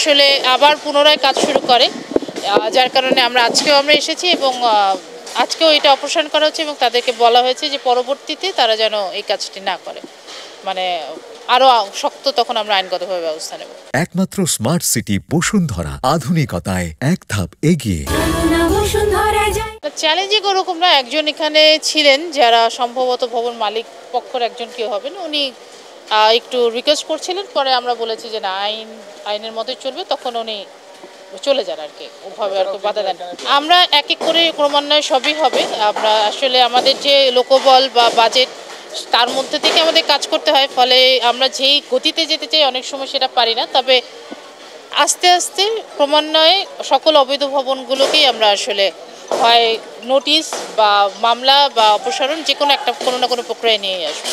আসলে আবার পুনরায় কাজ শুরু করে, যার কারণে আমরা এসেছি এবং আজকেও এটা অপারেশন করা হচ্ছে এবং তাদেরকে বলা হয়েছে যে পরবর্তীতে তারা যেন এই কাজটি না করে, মানে আরো শক্ত তখন আমরা আইনগতভাবে ব্যবস্থা নেব। একমাত্র স্মার্ট সিটি বসুন্ধরা, আধুনিকতায় এক ধাপ এগিয়ে। চ্যালেঞ্জিং ওরকম না, একজন এখানে ছিলেন যারা সম্ভবত ভবন মালিক পক্ষের একজন কেউ হবেন, উনি একটু রিকোয়েস্ট করছিলেন, পরে আমরা বলেছি যে না, আইনের মতোই চলবে, তখন উনি চলে যান আর কি, ওভাবে আর কি বাধা দেন। আমরা এক এক করে ক্রমান্বয়ে সবই হবে। আমরা আসলে আমাদের যে লোকবল বা বাজেট, তার মধ্যে থেকে আমাদের কাজ করতে হয়, ফলে আমরা যেই গতিতে যেতে চাই অনেক সময় সেটা পারি না। তবে আস্তে আস্তে ক্রমান্বয়ে সকল অবৈধ ভবনগুলোকেই আমরা আসলে হয় নোটিশ বা মামলা বা অপসারণ যে কোনো একটা কোনো না কোনো প্রক্রিয়ায় নিয়ে আসবো।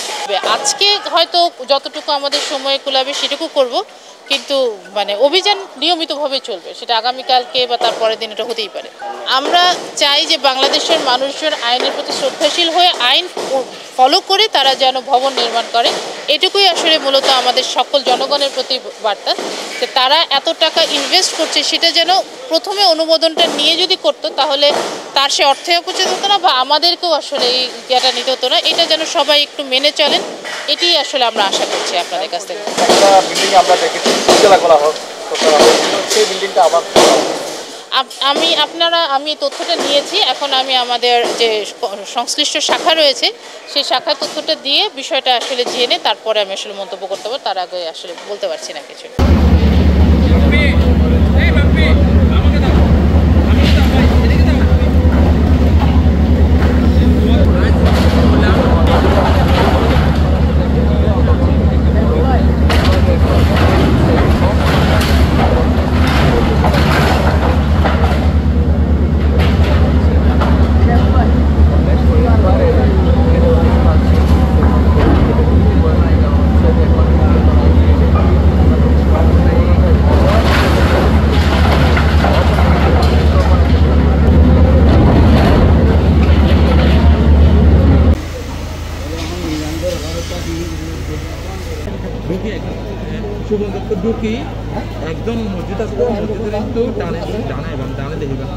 আজকে হয়তো যতটুকু আমাদের সময় কুলাবে সেটুকু করব, কিন্তু মানে অভিযান নিয়মিতভাবে চলবে, সেটা আগামীকালকে বা তার পরের দিন এটা হতেই পারে। আমরা চাই যে বাংলাদেশের মানুষজন আইনের প্রতি শ্রদ্ধাশীল হয়ে আইন ফলো করে তারা যেন ভবন নির্মাণ করে, এটুকুই আসলে মূলত আমাদের সকল জনগণের প্রতি বার্তা, যে তারা এত টাকা ইনভেস্ট করছে সেটা যেন প্রথমে অনুমোদনটা নিয়ে যদি করতো তাহলে তার সে অর্থে অপচয় হতো না, বা আমাদেরকেও আসলে এই ইয়েটা নিতে হতো না। এটা যেন সবাই একটু মেনে চলেন, এটি আসলে আমরা আশা করছি আপনাদের কাছ থেকে। আমি তথ্যটা নিয়েছি, এখন আমি আমাদের যে সংশ্লিষ্ট শাখা রয়েছে সেই শাখার তথ্যটা দিয়ে বিষয়টা আসলে জেনে তারপরে আমি আসলে মন্তব্য করতে পারবো, তার আগে আসলে বলতে পারছি না কিছু। ঢুকি একদম মসজিদ আসবে, মসজিদের একটু ডানে এবং ডানে দেখিবেন।